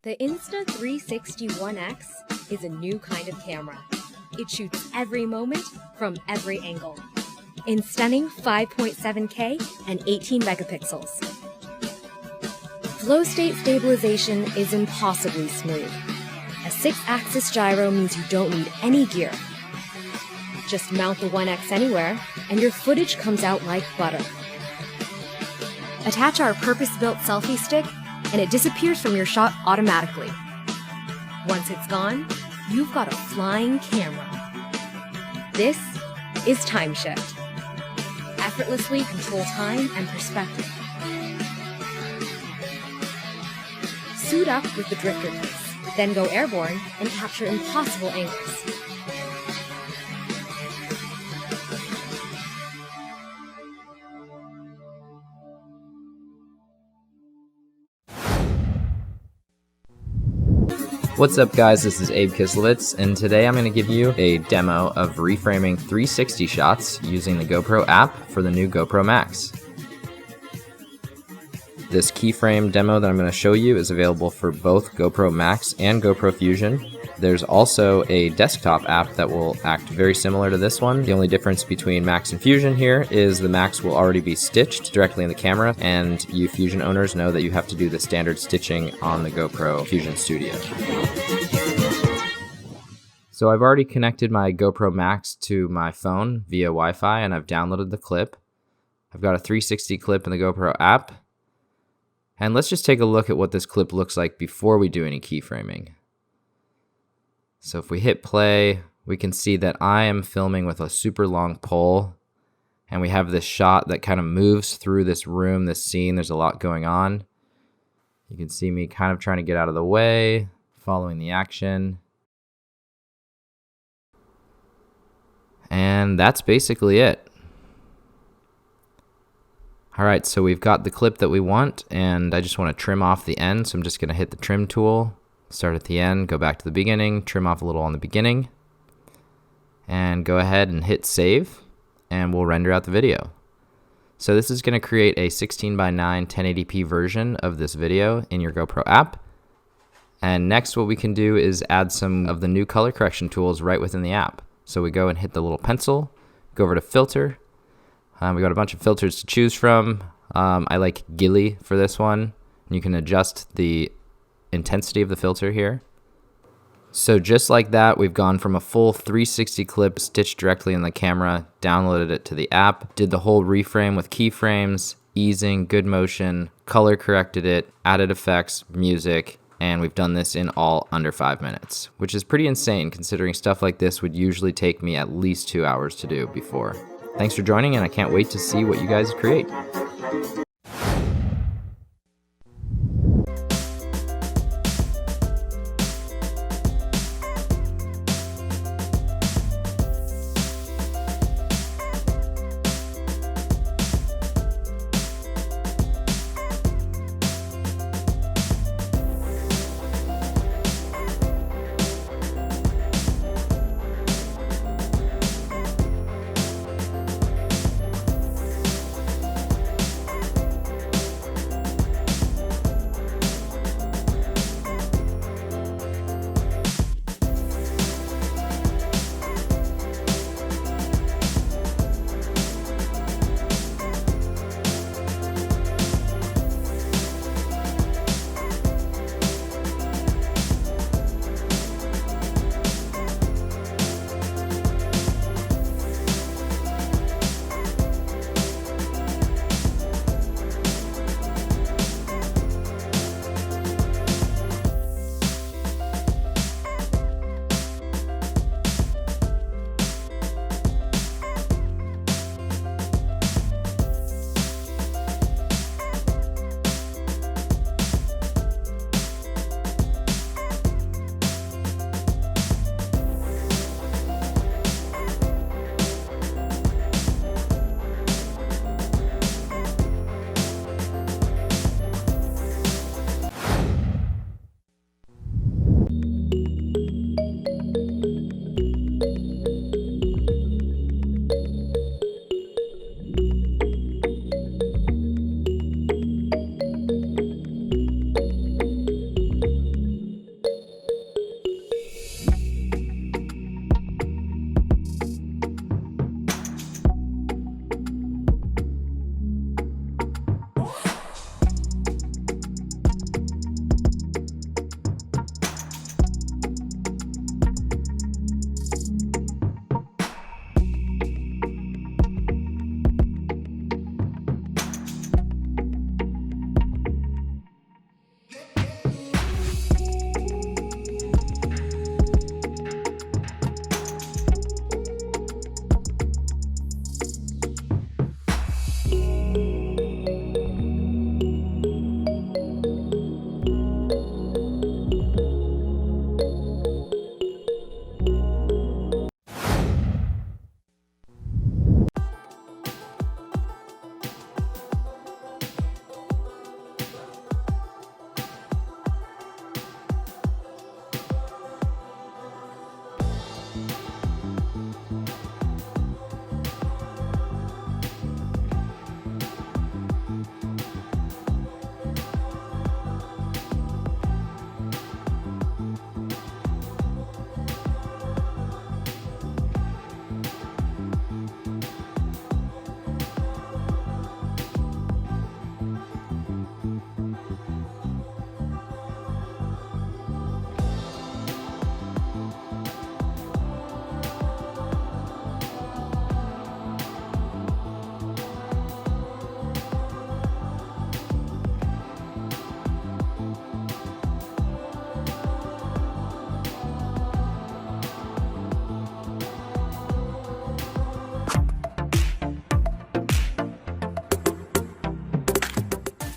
The Insta360 ONE X is a new kind of camera. It shoots every moment from every angle in stunning 5.7K and 18 megapixels. Flow state stabilization is impossibly smooth. A 6-axis gyro means you don't need any gear. Just mount the ONE X anywhere, and your footage comes out like butter. Attach our purpose-built selfie stick, and it disappears from your shot automatically. Once it's gone, you've got a flying camera. This is Time Shift. Effortlessly control time and perspective. Suit up with the drifter case, then go airborne and capture impossible angles. What's up guys, this is Abe Kislevitz, and today I'm going to give you a demo of reframing 360 shots using the GoPro app for the new GoPro MAX. This keyframe demo that I'm going to show you is available for both GoPro MAX and GoPro Fusion. There's also a desktop app that will act very similar to this one. The only difference between MAX and Fusion here is the MAX will already be stitched directly in the camera, and you Fusion owners know that you have to do the standard stitching on the GoPro Fusion Studio. So I've already connected my GoPro MAX to my phone via Wi-Fi, and I've downloaded the clip. I've got a 360 clip in the GoPro app. And let's just take a look at what this clip looks like before we do any keyframing. So if we hit play, we can see that I am filming with a super long pole, and we have this shot that kind of moves through this room, this scene. There's a lot going on. You can see me kind of trying to get out of the way, following the action. And that's basically it. Alright, so we've got the clip that we want, and I just want to trim off the end, so I'm just going to hit the trim tool, start at the end, go back to the beginning, trim off a little on the beginning, and go ahead and hit save, and we'll render out the video. So this is going to create a 16:9 1080p version of this video in your GoPro app. And next what we can do is add some of the new color correction tools right within the app. So we go and hit the little pencil, go over to filter. We got a bunch of filters to choose from. I like Gilly for this one. You can adjust the intensity of the filter here. So just like that, we've gone from a full 360 clip stitched directly in the camera, downloaded it to the app, did the whole reframe with keyframes, easing, good motion, color corrected it, added effects, music, and we've done this in all under 5 minutes, which is pretty insane considering stuff like this would usually take me at least 2 hours to do before. Thanks for joining, and I can't wait to see what you guys create.